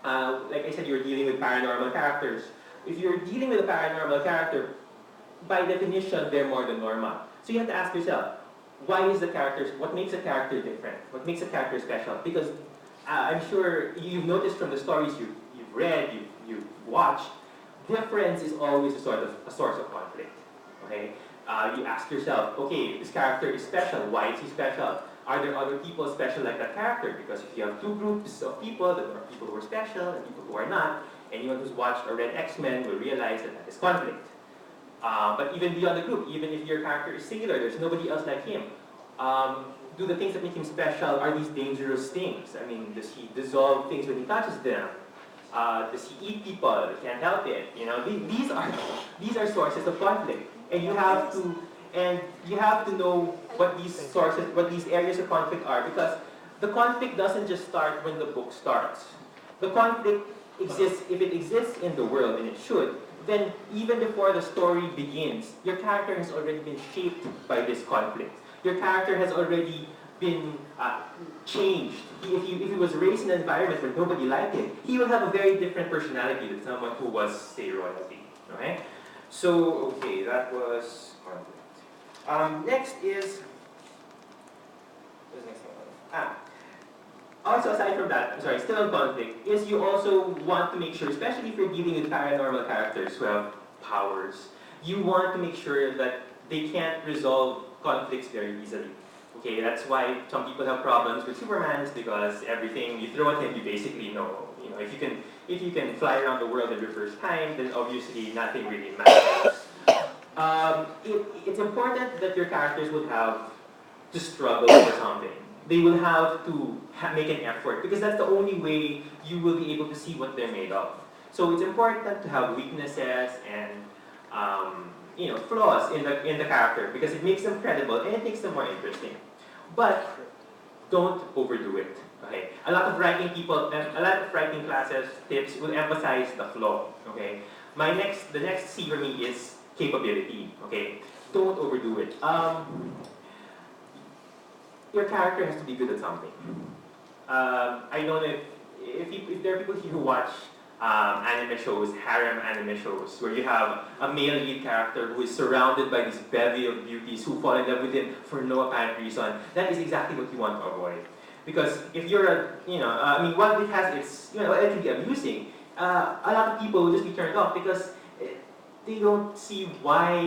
like I said, you're dealing with paranormal characters. If you're dealing with a paranormal character, by definition, they're more than normal. So you have to ask yourself, why is the character, what makes a character different? What makes a character special? Because I'm sure you've noticed from the stories you've read, you've watched, difference is always a source of conflict. Okay? You ask yourself, okay, this character is special. Why is he special? Are there other people special like that character? Because if you have two groups of people, there are people who are special and people who are not, anyone who's watched or read X-Men will realize that that is conflict. But even beyond the group, even if your character is singular, there's nobody else like him. Do the things that make him special, are these dangerous things? I mean, does he dissolve things when he touches them? Does he eat people? He can't help it. You know, these are sources of conflict, and you have to know what these sources, what these areas of conflict are, because the conflict doesn't just start when the book starts. The conflict exists, if it exists in the world, and it should, then even before the story begins, your character has already been shaped by this conflict. Your character has already been changed. If he was raised in an environment where nobody liked him, he will have a very different personality than someone who was, say, royalty. Okay? So, okay, that was conflict. Next is, what's the next one? Also, aside from that, sorry, still on conflict, is you also want to make sure, especially if you're dealing with paranormal characters who have powers, you want to make sure that they can't resolve conflicts very easily. Okay, that's why some people have problems with Superman, because everything you throw at him, you basically know. You know, if you can fly around the world in your first time, then obviously nothing really matters. It's important that your characters would have to struggle for something. They will have to make an effort, because that's the only way you will be able to see what they're made of. So it's important to have weaknesses and flaws in the character, because it makes them credible and it makes them more interesting. But don't overdo it. Okay, a lot of writing classes tips will emphasize the flaw. Okay, the next C for me is capability. Okay, don't overdo it. Your character has to be good at something. I don't know if there are people here who watch anime shows, harem anime shows, where you have a male lead character who is surrounded by this bevy of beauties who fall in love with him for no apparent reason. That is exactly what you want to avoid. Because if you're while it has its, it can be amusing, a lot of people will just be turned off because they don't see why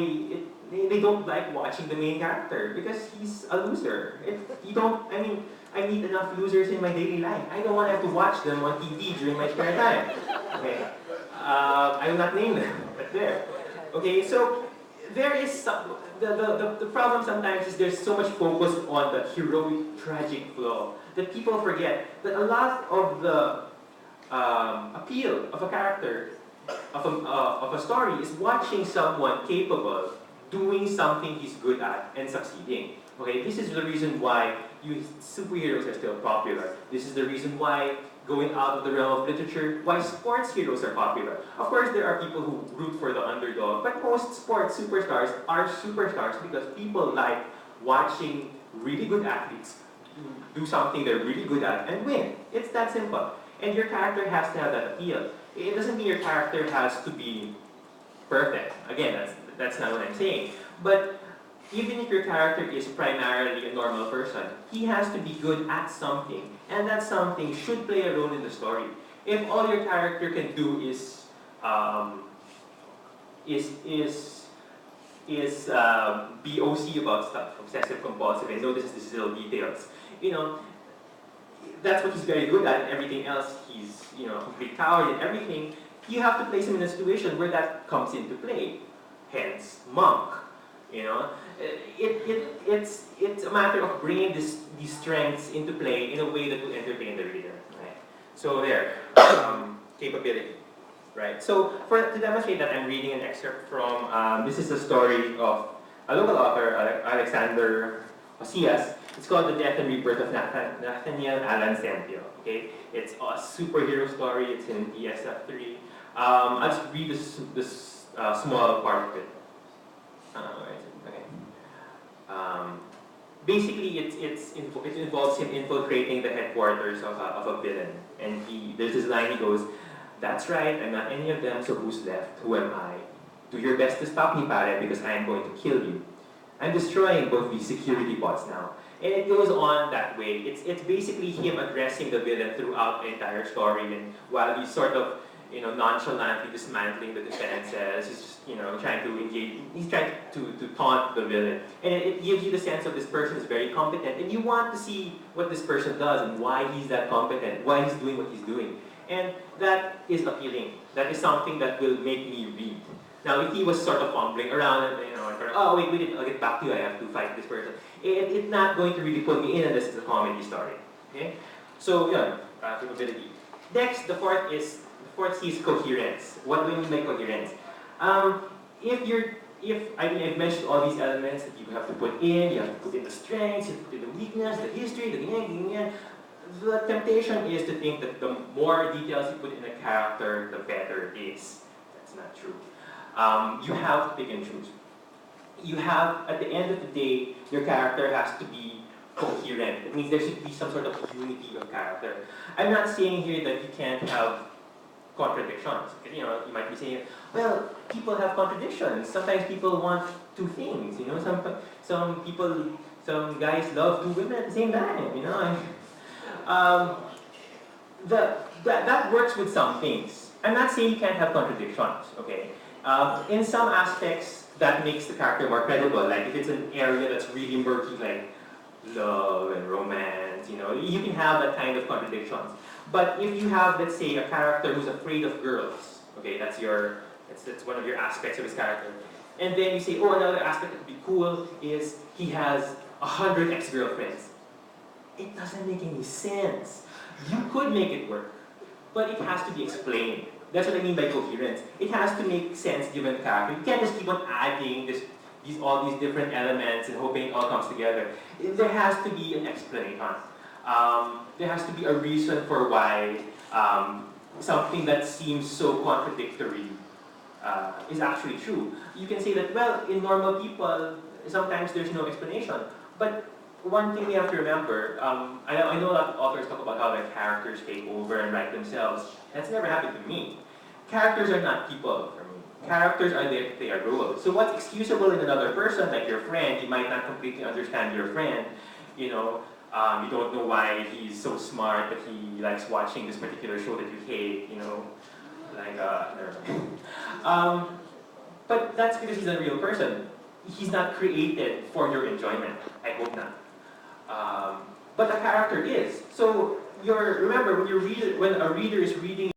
they don't like watching the main character because he's a loser. I need enough losers in my daily life. I don't want to have to watch them on TV during my spare time. Okay, I will not name them, but there. Okay, so there is the problem sometimes is there's so much focus on the heroic, tragic flaw that people forget that a lot of the appeal of a character of a story is watching someone capable doing something he's good at and succeeding. Okay, this is the reason why superheroes are still popular. This is the reason why, going out of the realm of literature, why sports heroes are popular. Of course, there are people who root for the underdog, but most sports superstars are superstars because people like watching really good athletes do something they're really good at and win. It's that simple. And your character has to have that appeal. It doesn't mean your character has to be perfect. Again, that's not what I'm saying. But even if your character is primarily a normal person, he has to be good at something, and that something should play a role in the story. If all your character can do is be OC about stuff, obsessive compulsive, and notice these little details, that's what he's very good at, and everything else he's complete coward and everything. You have to place him in a situation where that comes into play. Hence, monk. It's a matter of bringing these strengths into play in a way that will entertain the reader. Right? So there, capability. Right. So to demonstrate that, I'm reading an excerpt from this is a story of a local author, Alexander Osias. It's called The Death and Rebirth of Nathaniel Alan Sempio. Okay, it's a superhero story. It's in ESF3. I'll just read this small part of it. Basically, it involves him infiltrating the headquarters of a villain. And there's this line he goes, "That's right, I'm not any of them, so who's left? Who am I? Do your best to stop me, pare, because I am going to kill you. I'm destroying both these security pods now." And it goes on that way. It's basically him addressing the villain throughout the entire story, and while he's sort of, nonchalantly dismantling the defenses, he's just, trying to engage, he's trying to taunt the villain. And it gives you the sense of this person is very competent, and you want to see what this person does and why he's that competent, why he's doing what he's doing. And that is appealing. That is something that will make me read. Now, if he was sort of fumbling around and, oh, wait, I'll get back to you, I have to fight this person, it's not going to really pull me in unless it's a comedy story. Okay? So, capability. Next, the fourth C is coherence. What do we mean by coherence? I've mentioned all these elements that you have to put in, you have to put in the strengths, you have to put in the weakness, the history, the temptation is to think that the more details you put in a character, the better it is. That's not true. You have to pick and choose. You have, at the end of the day, your character has to be coherent. It means there should be some sort of unity of character. I'm not saying here that you can't have contradictions. You might be saying, well, people have contradictions. Sometimes people want two things. Some guys love two women at the same time. That works with some things. I'm not saying you can't have contradictions. Okay. In some aspects, that makes the character more credible. Like if it's an area that's really murky, like love and romance, you can have that kind of contradictions. But if you have, let's say, a character who's afraid of girls, okay, that's one of your aspects of his character. And then you say, oh, another aspect that would be cool is he has 100 ex-girlfriends. It doesn't make any sense. You could make it work, but it has to be explained. That's what I mean by coherence. It has to make sense given the character. You can't just keep on adding all these different elements and hoping it all comes together. There has to be an explanation. There has to be a reason for why something that seems so contradictory is actually true. You can say that, well, in normal people, sometimes there's no explanation. But one thing we have to remember, I know a lot of authors talk about how their characters take over and write themselves. That's never happened to me. Characters are not people for me. Characters are they are roles. So what's excusable in another person, like your friend, you might not completely understand your friend. You don't know why he's so smart, but he likes watching this particular show that you hate. But that's because he's a real person. He's not created for your enjoyment. I hope not. But a character is. So remember when a reader is reading